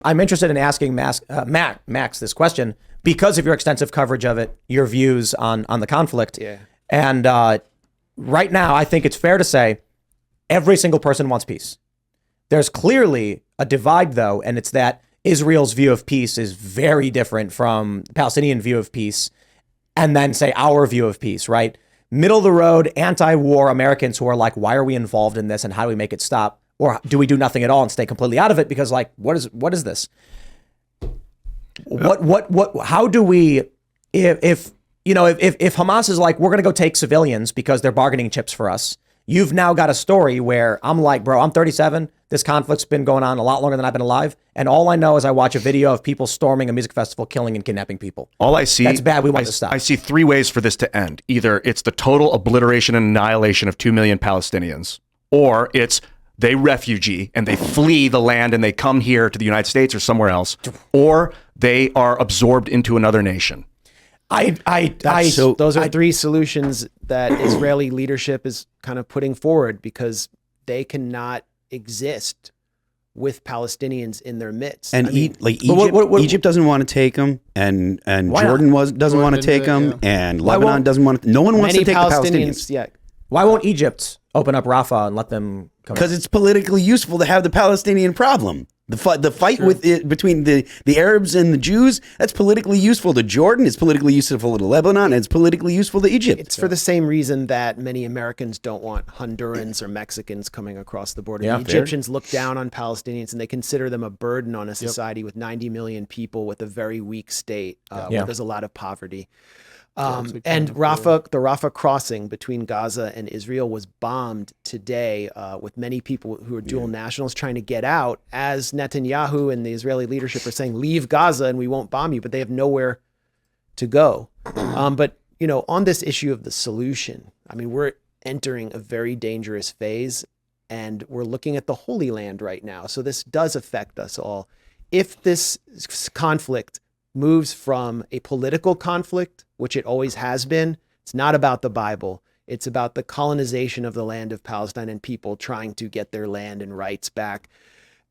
I'm interested in asking Max this question because of your extensive coverage of it, your views on the conflict. Yeah. And right now, I think it's fair to say every single person wants peace. There's clearly a divide, though, and it's that Israel's view of peace is very different from the Palestinian view of peace, and then say our view of peace, right? Middle of the road, anti-war Americans who are like, why are we involved in this and how do we make it stop? Or do we do nothing at all and stay completely out of it? Because like, what is this? How do we, if Hamas is like, we're going to go take civilians because they're bargaining chips for us. You've now got a story where I'm like, bro, I'm 37. This conflict's been going on a lot longer than I've been alive. And all I know is I watch a video of people storming a music festival, killing and kidnapping people. All I see, that's bad. We want to stop. I see three ways for this to end. Either it's the total obliteration and annihilation of 2 million Palestinians, or it's they refugee and they flee the land and they come here to the United States or somewhere else, or they are absorbed into another nation. Those are three solutions that Israeli leadership is kind of putting forward because they cannot exist with Palestinians in their midst. And Egypt doesn't want to take them, and Jordan doesn't want to take them, and Lebanon doesn't want to. No one wants to take the Palestinians. Yeah. Why won't Egypt open up Rafah and let them come? Because it's politically useful to have the Palestinian problem. The fight with it between the Arabs and the Jews, that's politically useful to Jordan, it's politically useful to Lebanon, and it's politically useful to Egypt. It's for the same reason that many Americans don't want Hondurans or Mexicans coming across the border. The Egyptians look down on Palestinians and they consider them a burden on a society with 90 million people with a very weak state where there's a lot of poverty. And the Rafah crossing between Gaza and Israel was bombed today with many people who are dual nationals trying to get out, as Netanyahu and the Israeli leadership are saying, leave Gaza and we won't bomb you, but they have nowhere to go. But, on this issue of the solution, I mean, we're entering a very dangerous phase and we're looking at the Holy Land right now. So this does affect us all. If this conflict moves from a political conflict, which it always has been, it's not about the Bible. It's about the colonization of the land of Palestine and people trying to get their land and rights back.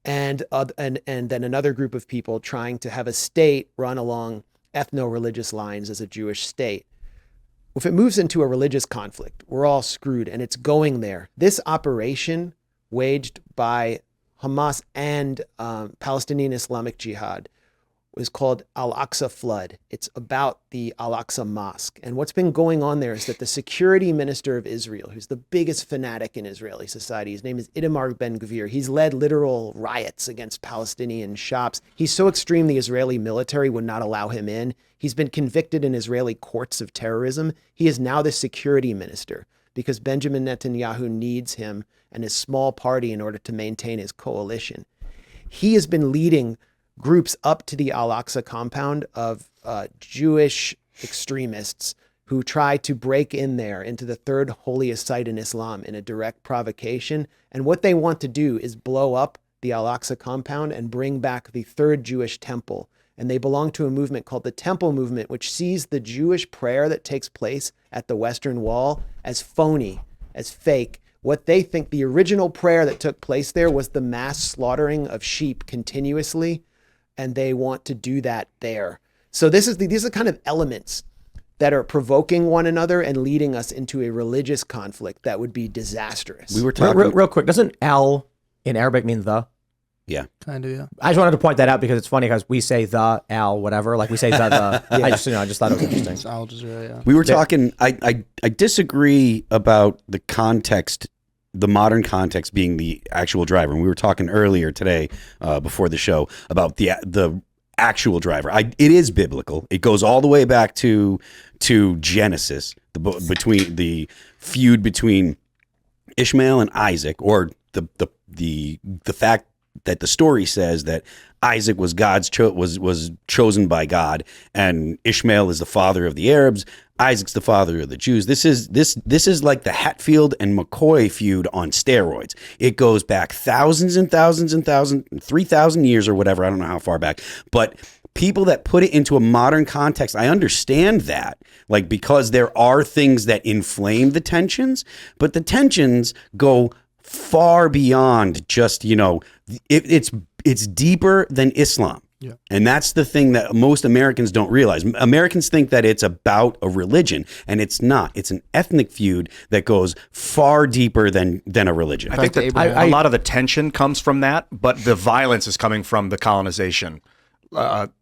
And then another group of people trying to have a state run along ethno-religious lines as a Jewish state. If it moves into a religious conflict, we're all screwed, and it's going there. This operation waged by Hamas and Palestinian Islamic Jihad was called Al-Aqsa Flood. It's about the Al-Aqsa Mosque. And what's been going on there is that the security minister of Israel, who's the biggest fanatic in Israeli society, his name is Itamar Ben-Gvir. He's led literal riots against Palestinian shops. He's so extreme the Israeli military would not allow him in. He's been convicted in Israeli courts of terrorism. He is now the security minister because Benjamin Netanyahu needs him and his small party in order to maintain his coalition. He has been leading groups up to the Al-Aqsa compound of Jewish extremists who try to break in there into the third holiest site in Islam in a direct provocation. And what they want to do is blow up the Al-Aqsa compound and bring back the third Jewish temple. And they belong to a movement called the Temple Movement, which sees the Jewish prayer that takes place at the Western Wall as phony, as fake. What they think the original prayer that took place there was the mass slaughtering of sheep continuously, and they want to do that there. So these are kind of elements that are provoking one another and leading us into a religious conflict that would be disastrous. We were talking real quick. Doesn't al in Arabic mean the? Yeah, kind of. Yeah. I just wanted to point that out because it's funny because we say the al whatever, like we say the. Yeah. I just thought it was interesting. It's Al Jazeera, yeah. We were talking. I disagree about the context. The modern context being the actual driver. And we were talking earlier today before the show about the actual driver. It is biblical. It goes all the way back to Genesis, between the feud between Ishmael and Isaac, or the fact that the story says that Isaac was was chosen by God, and Ishmael is the father of the Arabs. Isaac's the father of the Jews. This is like the Hatfield and McCoy feud on steroids. It goes back thousands and thousands and thousands, 3,000 years or whatever. I don't know how far back. But people that put it into a modern context, I understand that, like, because there are things that inflame the tensions, but the tensions go far beyond just, it's it's deeper than Islam. Yeah. And that's the thing that most Americans don't realize. Americans think that it's about a religion, and it's not. It's an ethnic feud that goes far deeper than a religion. I think that a lot of the tension comes from that, but the violence is coming from the colonization.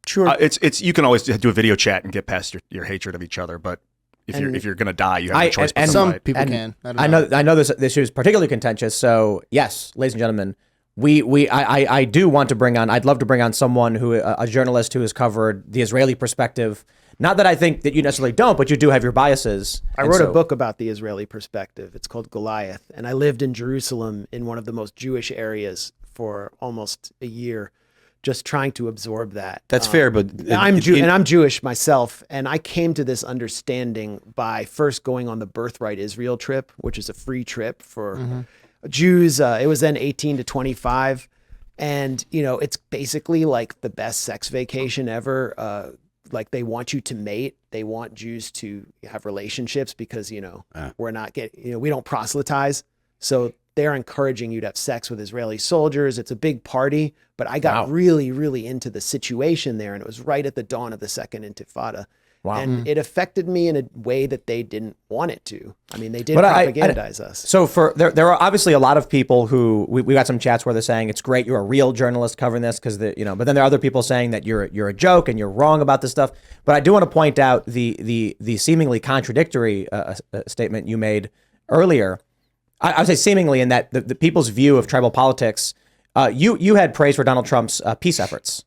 Sure. It's you can always do a video chat and get past your hatred of each other, but if you're gonna die, you have a choice. And some fight. people and can. I know this issue is particularly contentious. So yes, ladies and gentlemen, I do want to bring on. I'd love to bring on someone a journalist who has covered the Israeli perspective. Not that I think that you necessarily don't, but you do have your biases. I wrote a book about the Israeli perspective. It's called Goliath, and I lived in Jerusalem in one of the most Jewish areas for almost a year, just trying to absorb that. That's fair, but I'm Jewish myself, and I came to this understanding by first going on the Birthright Israel trip, which is a free trip for Jews. It was then 18 to 25, and it's basically like the best sex vacation ever. Like they want you to mate, they want Jews to have relationships because we're not we don't proselytize, so they're encouraging you to have sex with Israeli soldiers. It's a big party, but I got really, really into the situation there, and it was right at the dawn of the Second Intifada. Wow. And it affected me in a way that they didn't want it to. I mean, they did propagandize us. So there are obviously a lot of people who we got some chats where they're saying it's great you're a real journalist covering this because but then there are other people saying that you're a joke and you're wrong about this stuff. But I do want to point out the seemingly contradictory statement you made earlier. I would say seemingly in that the people's view of tribal politics. You had praise for Donald Trump's peace efforts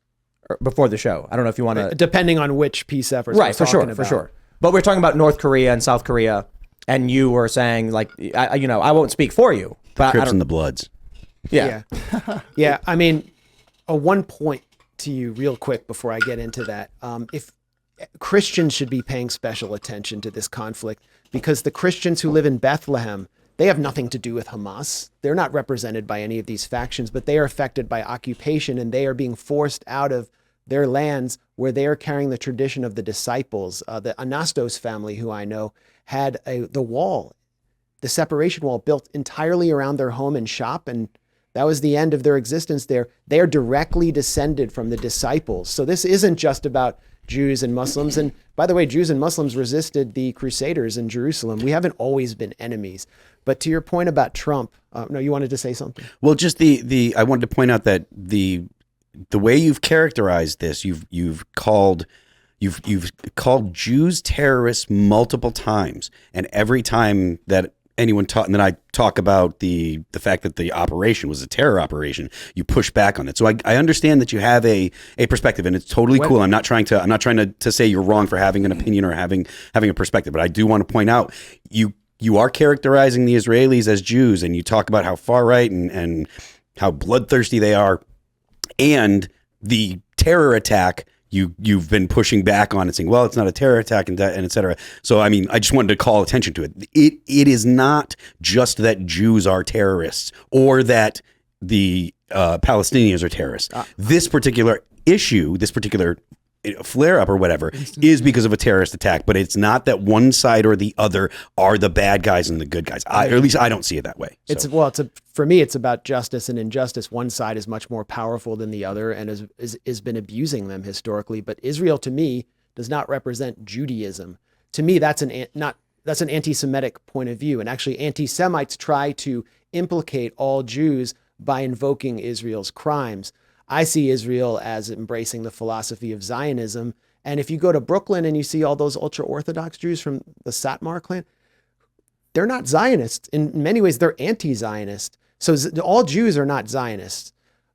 before the show. I don't know if you want to... Depending on which peace efforts right, for sure. But we're talking about North Korea and South Korea, and you were saying, like, I won't speak for you. But Crips and the Bloods. Yeah. Yeah, I mean, one point to you real quick before I get into that. If Christians should be paying special attention to this conflict, because the Christians who live in Bethlehem, they have nothing to do with Hamas. They're not represented by any of these factions, but they are affected by occupation, and they are being forced out of their lands where they are carrying the tradition of the disciples. The Anastos family, who I know, had the separation wall built entirely around their home and shop, and that was the end of their existence there. They are directly descended from the disciples. So this isn't just about Jews and Muslims. And by the way, Jews and Muslims resisted the Crusaders in Jerusalem. We haven't always been enemies. But to your point about Trump, no, you wanted to say something? Well, just I wanted to point out that the way you've characterized this, you've called Jews terrorists multiple times, and every time that anyone and then I talk about the fact that the operation was a terror operation, you push back on it. So I understand that you have a perspective, and it's totally cool. I'm not trying to say you're wrong for having an opinion or having a perspective, but I do want to point out you are characterizing the Israelis as Jews, and you talk about how far right and how bloodthirsty they are. And the terror attack, you've been pushing back on and saying, well, it's not a terror attack and et cetera. So, I mean, I just wanted to call attention to it. It is not just that Jews are terrorists or that the Palestinians are terrorists. This particular issue, this particular flare-up or whatever is because of a terrorist attack, but it's not that one side or the other are the bad guys and the good guys. Or at least I don't see it that way. So. For me, it's about justice and injustice. One side is much more powerful than the other and has been abusing them historically. But Israel, to me, does not represent Judaism. To me, that's an anti-Semitic point of view. And actually, anti-Semites try to implicate all Jews by invoking Israel's crimes. I see Israel as embracing the philosophy of Zionism. And if you go to Brooklyn and you see all those ultra-Orthodox Jews from the Satmar clan, they're not Zionists. In many ways, they're anti-Zionist. So all Jews are not Zionists.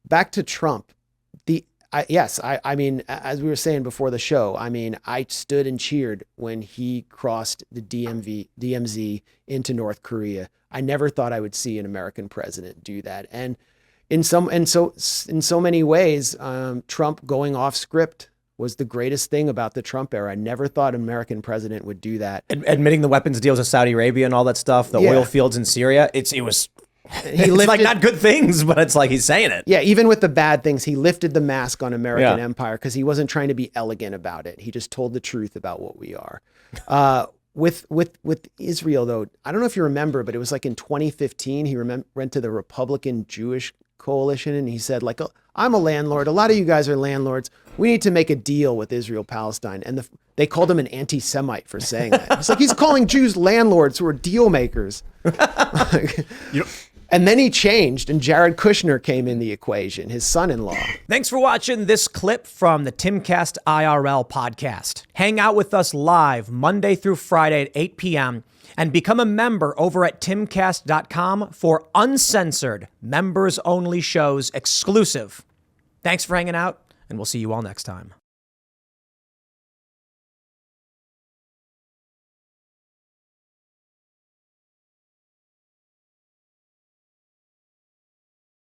Back to Trump. I mean, as we were saying before the show, I mean, I stood and cheered when he crossed the DMZ into North Korea. I never thought I would see an American president do that. And in so many ways, Trump going off script was the greatest thing about the Trump era. I never thought an American president would do that. Admitting the weapons deals with Saudi Arabia and all that stuff, the oil fields in Syria, it's like not good things, but it's like he's saying it. Yeah, even with the bad things, he lifted the mask on American empire because he wasn't trying to be elegant about it. He just told the truth about what we are. With Israel, though, I don't know if you remember, but it was like in 2015, he went to the Republican Jewish coalition, and he said, like, I'm a landlord. A lot of you guys are landlords. We need to make a deal with Israel-Palestine. And they called him an anti-Semite for saying that. It's like he's calling Jews landlords who are deal makers. And then he changed, and Jared Kushner came in the equation, his son-in-law. Thanks for watching this clip from the Timcast IRL podcast. Hang out with us live Monday through Friday at 8 p.m. and become a member over at timcast.com for uncensored, members-only shows exclusive. Thanks for hanging out, and we'll see you all next time.